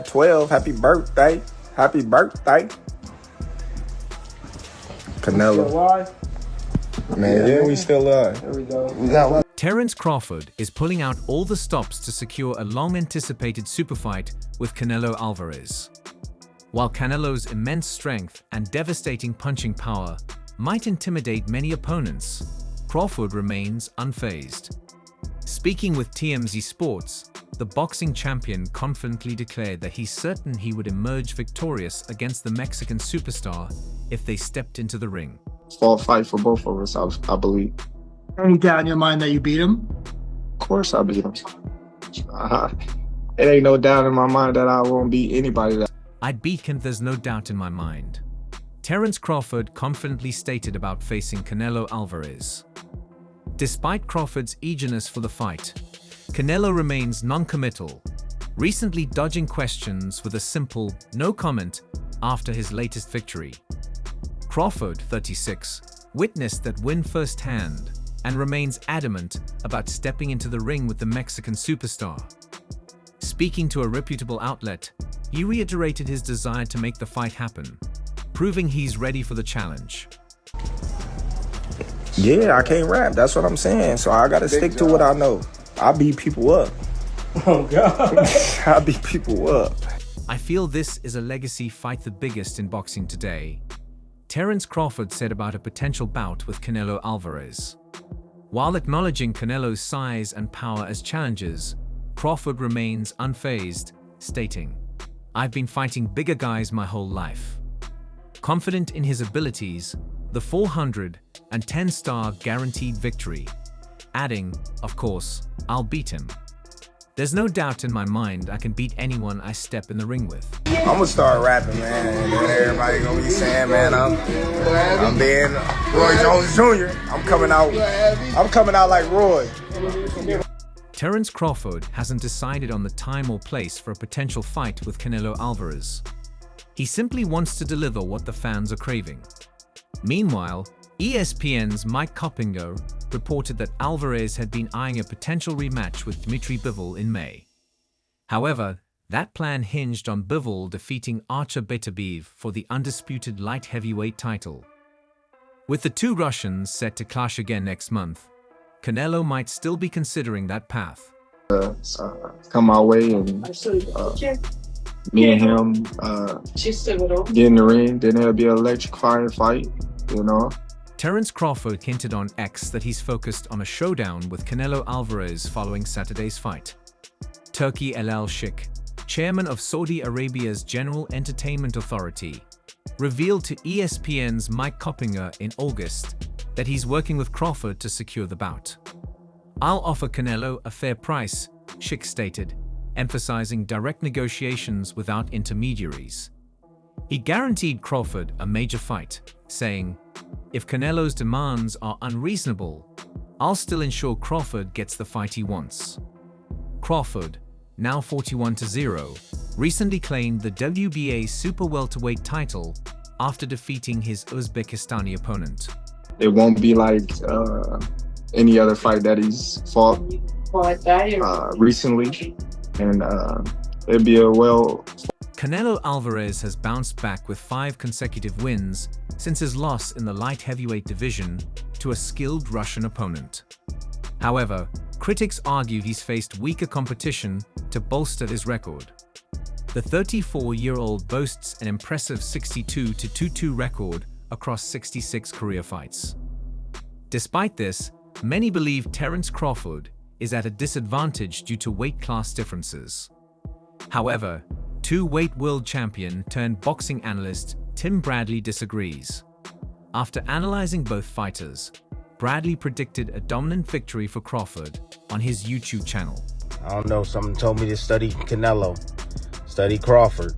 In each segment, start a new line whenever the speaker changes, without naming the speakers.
at 12. Happy birthday. Happy birthday. Canelo. Man, yeah, we still live.
There we go.
We got one.
Terence Crawford is pulling out all the stops to secure a long-anticipated super fight with Canelo Alvarez. While Canelo's immense strength and devastating punching power might intimidate many opponents, Crawford remains unfazed. Speaking with TMZ Sports, the boxing champion confidently declared that he's certain he would emerge victorious against the Mexican superstar if they stepped into the ring.
Fall fight for both of us, I believe.
Any doubt in your mind that you beat him?
Of course I beat him. It ain't no doubt in my mind that I won't beat anybody.
I'd beat him, there's no doubt in my mind. Terence Crawford confidently stated about facing Canelo Alvarez. Despite Crawford's eagerness for the fight, Canelo remains non-committal, recently dodging questions with a simple no comment after his latest victory. Crawford, 36, witnessed that win firsthand and remains adamant about stepping into the ring with the Mexican superstar. Speaking to a reputable outlet, he reiterated his desire to make the fight happen, proving he's ready for the challenge.
Yeah, I can't rap. That's what I'm saying. So I gotta stick to what I know. I beat people up.
Oh, God.
I beat people up.
I feel this is a legacy fight, the biggest in boxing today, Terence Crawford said about a potential bout with Canelo Alvarez. While acknowledging Canelo's size and power as challenges, Crawford remains unfazed, stating, "I've been fighting bigger guys my whole life." Confident in his abilities, the 410-star guaranteed victory, adding, "Of course, I'll beat him. There's no doubt in my mind I can beat anyone I step in the ring with."
I'm gonna start rapping, man, and then everybody gonna be saying, man, I'm being Roy Jones Jr. I'm coming out like Roy.
Terence Crawford hasn't decided on the time or place for a potential fight with Canelo Alvarez. He simply wants to deliver what the fans are craving. Meanwhile, ESPN's Mike Coppinger reported that Alvarez had been eyeing a potential rematch with Dmitry Bivol in May. However, that plan hinged on Bivol defeating Artur Beterbiev for the undisputed light heavyweight title. With the two Russians set to clash again next month, Canelo might still be considering that path.
Come my way and me and him get in the ring, then it'll be an electrifying fight, you know.
Terence Crawford hinted on X that he's focused on a showdown with Canelo Alvarez following Saturday's fight. Turki Al-Sheikh, chairman of Saudi Arabia's General Entertainment Authority, revealed to ESPN's Mike Coppinger in August that he's working with Crawford to secure the bout. "I'll offer Canelo a fair price," Sheikh stated, emphasizing direct negotiations without intermediaries. He guaranteed Crawford a major fight, saying, "If Canelo's demands are unreasonable, I'll still ensure Crawford gets the fight he wants." Crawford, now 41-0, recently claimed the WBA super welterweight title after defeating his Uzbekistani opponent.
It won't be like any other fight that he's fought recently, and it'd be a well.
Canelo Alvarez has bounced back with 5 consecutive wins since his loss in the light heavyweight division to a skilled Russian opponent. However, critics argue he's faced weaker competition to bolster his record. The 34-year-old boasts an impressive 62-22 record across 66 career fights. Despite this, many believe Terence Crawford is at a disadvantage due to weight class differences. However, two-weight world champion turned boxing analyst Tim Bradley disagrees. After analyzing both fighters, Bradley predicted a dominant victory for Crawford on his YouTube channel.
I don't know, someone told me to study Canelo, study Crawford.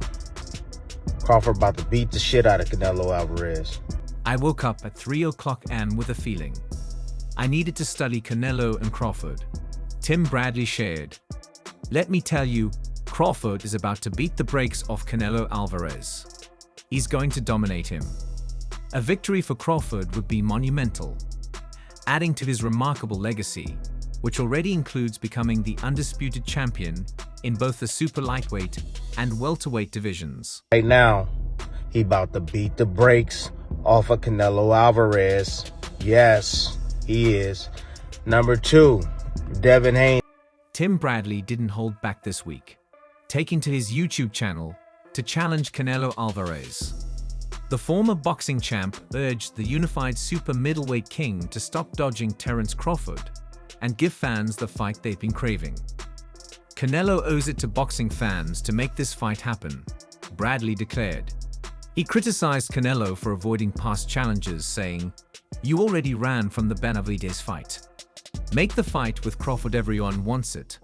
Crawford about to beat the shit out of Canelo Alvarez.
"I woke up at 3 a.m. with a feeling. I needed to study Canelo and Crawford," Tim Bradley shared. "Let me tell you, Crawford is about to beat the brakes off Canelo Alvarez. He's going to dominate him. A victory for Crawford would be monumental, adding to his remarkable legacy, which already includes becoming the undisputed champion in both the super lightweight and welterweight divisions.
Right now, he about to beat the brakes off of Canelo Alvarez. Yes, he is. Number 2, Devin Haney.
Tim Bradley didn't hold back this week, taking to his YouTube channel to challenge Canelo Alvarez. The former boxing champ urged the unified super middleweight king to stop dodging Terence Crawford and give fans the fight they've been craving. Canelo owes it to boxing fans to make this fight happen, Bradley declared. He criticized Canelo for avoiding past challenges, saying, "You already ran from the Benavidez fight. Make the fight with Crawford, everyone wants it."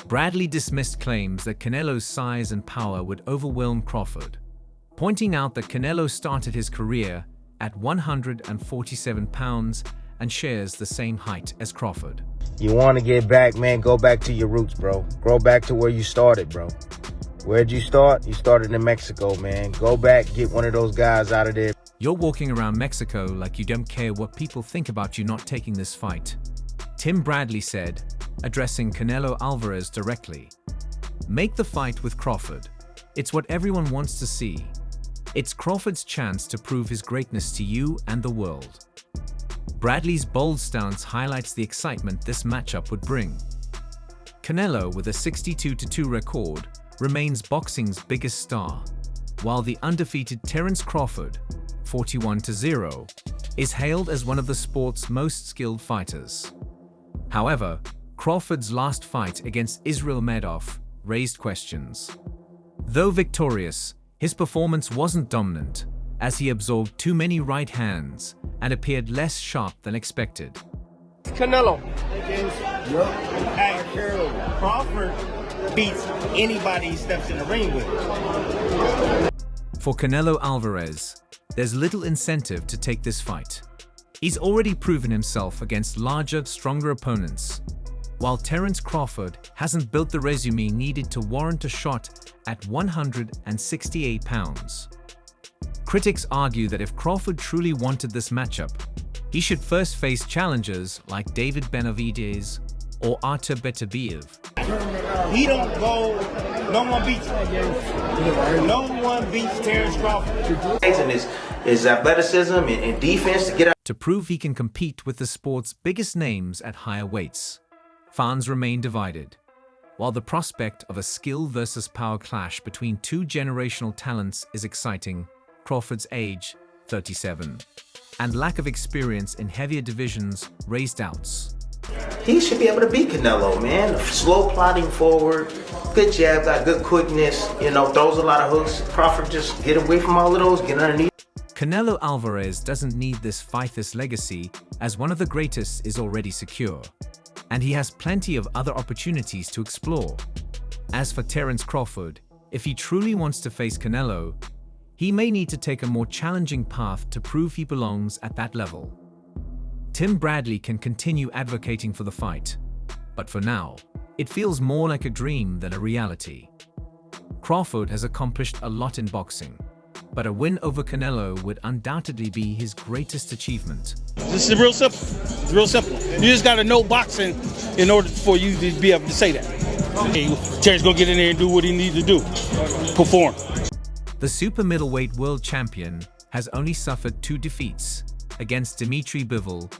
Bradley dismissed claims that Canelo's size and power would overwhelm Crawford, pointing out that Canelo started his career at 147 pounds and shares the same height as Crawford.
You want to get back, man, go back to your roots, bro. Go back to where you started, bro. Where'd you start? You started in Mexico, man. Go back, get one of those guys out of there.
You're walking around Mexico like you don't care what people think about you not taking this fight, Tim Bradley said, addressing Canelo Alvarez directly. Make the fight with Crawford. It's what everyone wants to see. It's Crawford's chance to prove his greatness to you and the world. Bradley's bold stance highlights the excitement this matchup would bring. Canelo, with a 62-2 record, remains boxing's biggest star, while the undefeated Terence Crawford, 41-0, is hailed as one of the sport's most skilled fighters. However, Crawford's last fight against Israel Madoff raised questions. Though victorious, his performance wasn't dominant, as he absorbed too many right hands and appeared less sharp than expected.
Canelo. Hey, Crawford beats anybody he steps in the ring with.
For Canelo Alvarez, there's little incentive to take this fight. He's already proven himself against larger, stronger opponents, while Terence Crawford hasn't built the resume needed to warrant a shot at 168 pounds. Critics argue that if Crawford truly wanted this matchup, he should first face challengers like David Benavidez or Artur Beterbiev.
He don't go, no one beats him. No one beats Terence Crawford. His athleticism and defense to get out.
To prove he can compete with the sport's biggest names at higher weights, fans remain divided. While the prospect of a skill versus power clash between two generational talents is exciting, Crawford's age, 37, and lack of experience in heavier divisions raised doubts.
He should be able to beat Canelo, man. Slow plodding forward, good jab, got good quickness, throws a lot of hooks. Crawford just get away from all of those, get underneath.
Canelo Alvarez doesn't need this fight. This legacy as one of the greatest is already secure, and he has plenty of other opportunities to explore. As for Terence Crawford, if he truly wants to face Canelo, he may need to take a more challenging path to prove he belongs at that level. Tim Bradley can continue advocating for the fight, but for now, it feels more like a dream than a reality. Crawford has accomplished a lot in boxing, but a win over Canelo would undoubtedly be his greatest achievement.
This is real simple. It's real simple. You just got to know boxing in order for you to be able to say that. Hey, Terry's going to get in there and do what he needs to do. Perform.
The super middleweight world champion has only suffered 2 defeats, against Dimitri Bivol